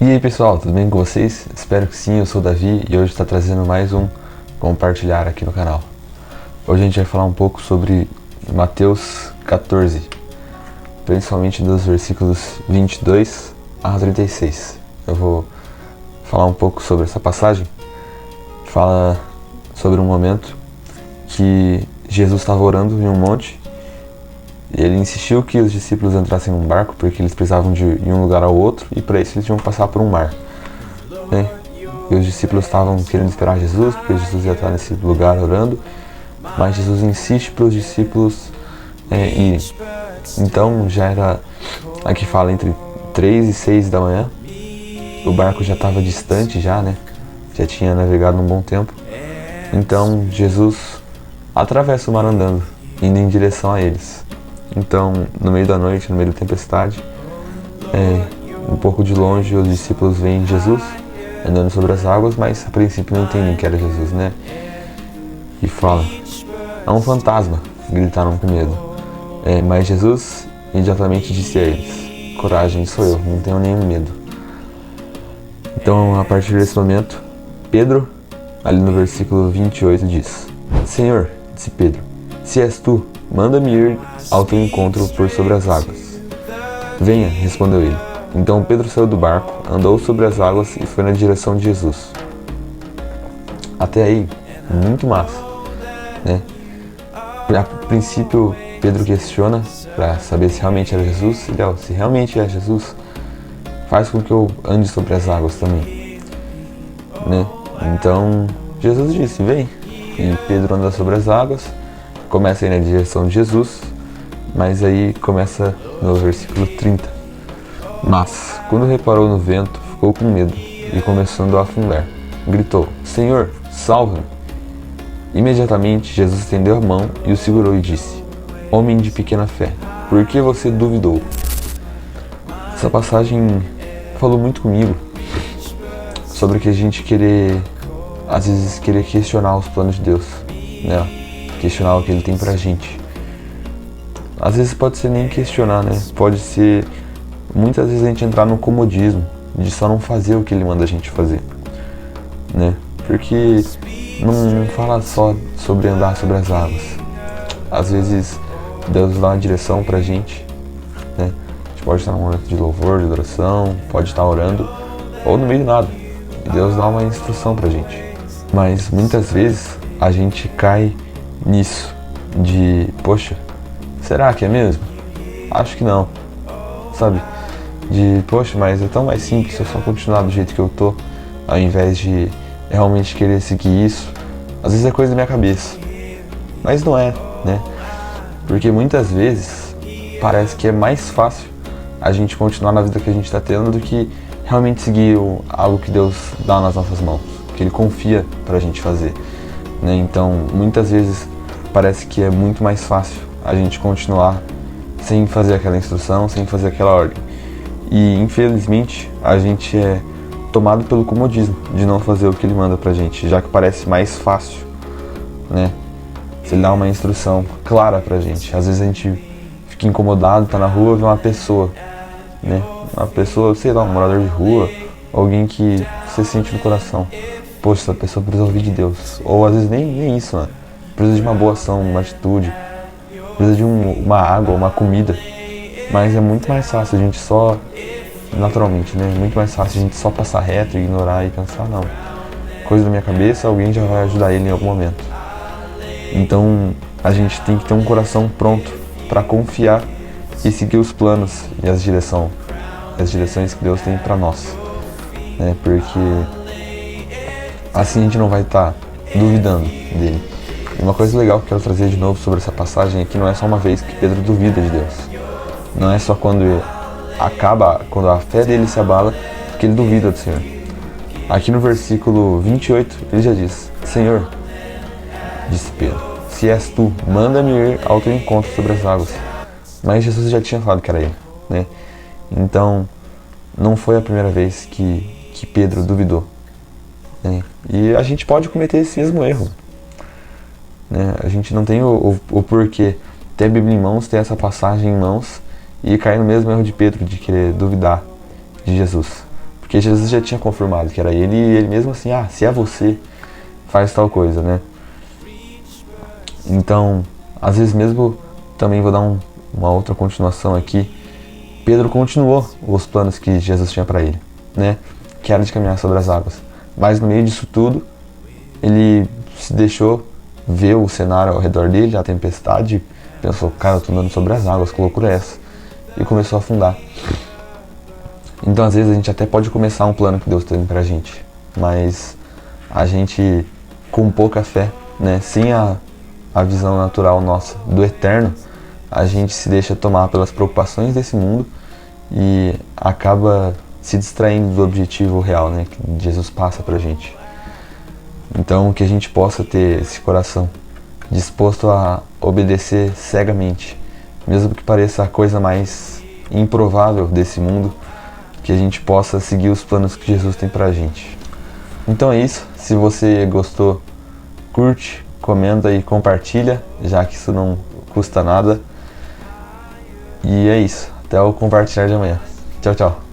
E aí pessoal, tudo bem com vocês? Espero que sim, eu sou o Davi e hoje está trazendo mais um compartilhar aqui no canal. Hoje a gente vai falar um pouco sobre Mateus 14, principalmente dos versículos 22 a 36. Eu vou falar um pouco sobre essa passagem. Fala sobre um momento que Jesus estava orando em um monte e ele insistiu que os discípulos entrassem num barco porque eles precisavam de ir de um lugar ao outro e para isso eles tinham que passar por um mar, né? E os discípulos estavam querendo esperar Jesus porque Jesus ia estar nesse lugar orando, mas Jesus insiste para os discípulos irem. Então já era, aqui fala, entre 3 e 6 da manhã, o barco já estava distante já, né? Já tinha navegado um bom tempo. Então Jesus atravessa o mar andando, indo em direção a eles. Então, no meio da noite, no meio da tempestade, um pouco de longe, os discípulos veem Jesus andando sobre as águas, mas a princípio não entendem que era Jesus, né? E falam: "É um fantasma", gritaram com medo. Mas Jesus imediatamente disse a eles: "Coragem, sou eu, não tenho nenhum medo". Então, a partir desse momento, Pedro, ali no versículo 28, diz: "Senhor", disse Pedro, "se és tu, manda-me ir ao teu encontro por sobre as águas". "Venha", respondeu ele. Então Pedro saiu do barco, andou sobre as águas e foi na direção de Jesus. Até aí, muito massa, né? A princípio, Pedro questiona para saber se realmente era Jesus. Se realmente é Jesus, faz com que eu ande sobre as águas também, né? Então Jesus disse: "Vem". E Pedro anda sobre as águas, começa a ir na direção de Jesus, mas aí começa no versículo 30. "Mas, quando reparou no vento, ficou com medo e, começando a afundar, gritou: 'Senhor, salva-me!' Imediatamente Jesus estendeu a mão e o segurou e disse: 'Homem de pequena fé, por que você duvidou?'" Essa passagem falou muito comigo sobre que a gente às vezes querer questionar os planos de Deus, né? Questionar o que Ele tem pra gente. Às vezes pode ser nem questionar, né? Pode ser, muitas vezes, a gente entrar no comodismo de só não fazer o que Ele manda a gente fazer, né? Porque não fala só sobre andar sobre as águas. Às vezes Deus dá uma direção pra gente, né? A gente pode estar num momento de louvor, de adoração, pode estar orando, ou no meio de nada, e Deus dá uma instrução pra gente. Mas muitas vezes a gente cai nisso de: poxa, será que é mesmo? Acho que não, sabe? De: poxa, mas é tão mais simples se eu só continuar do jeito que eu tô, ao invés de realmente querer seguir isso. Às vezes é coisa da minha cabeça, mas não é, né? Porque muitas vezes parece que é mais fácil a gente continuar na vida que a gente tá tendo do que realmente seguir algo que Deus dá nas nossas mãos, que Ele confia pra gente fazer, né? Então, muitas vezes parece que é muito mais fácil a gente continuar sem fazer aquela instrução, sem fazer aquela ordem. E, infelizmente, a gente é tomado pelo comodismo de não fazer o que Ele manda pra gente, já que parece mais fácil, né? Se Ele dá uma instrução clara pra gente. Às vezes a gente fica incomodado, tá na rua, vê uma pessoa, né? Uma pessoa, sei lá, um morador de rua, alguém que você sente no coração: poxa, essa pessoa precisa ouvir de Deus. Ou às vezes nem isso, né? Precisa de uma boa ação, uma atitude, precisa de uma água, uma comida. Mas é muito mais fácil a gente só, naturalmente, né? É muito mais fácil a gente só passar reto, ignorar e pensar: não, coisa da minha cabeça, alguém já vai ajudar ele em algum momento. Então a gente tem que ter um coração pronto para confiar e seguir os planos e as direções que Deus tem para nós, né? Porque assim a gente não vai estar duvidando dele. E uma coisa legal que eu quero trazer de novo sobre essa passagem é que não é só uma vez que Pedro duvida de Deus. Não é só quando a fé dele se abala, que ele duvida do Senhor. Aqui no versículo 28, ele já diz: "Senhor", disse Pedro, "se és tu, manda-me ir ao teu encontro sobre as águas". Mas Jesus já tinha falado que era ele, né? Então, não foi a primeira vez que Pedro duvidou, né? E a gente pode cometer esse mesmo erro, né? A gente não tem o porquê ter a Bíblia em mãos, ter essa passagem em mãos e cair no mesmo erro de Pedro, de querer duvidar de Jesus. Porque Jesus já tinha confirmado que era ele, e ele mesmo assim, se é você, faz tal coisa, né? Então, às vezes mesmo, também vou dar uma outra continuação aqui, Pedro continuou os planos que Jesus tinha para ele, né? Que era de caminhar sobre as águas. Mas no meio disso tudo, ele se deixou ver o cenário ao redor dele, a tempestade, pensou, cara, eu tô andando sobre as águas, que loucura é essa? E começou a afundar. Então às vezes a gente até pode começar um plano que Deus tem pra gente, mas a gente, com pouca fé, né, sem a visão natural nossa do eterno, a gente se deixa tomar pelas preocupações desse mundo e acaba se distraindo do objetivo real, né, que Jesus passa pra gente. Então que a gente possa ter esse coração disposto a obedecer cegamente, mesmo que pareça a coisa mais improvável desse mundo, que a gente possa seguir os planos que Jesus tem pra gente. Então é isso, se você gostou, curte, comenta e compartilha, já que isso não custa nada. E é isso, até o compartilhar de amanhã. Tchau, tchau.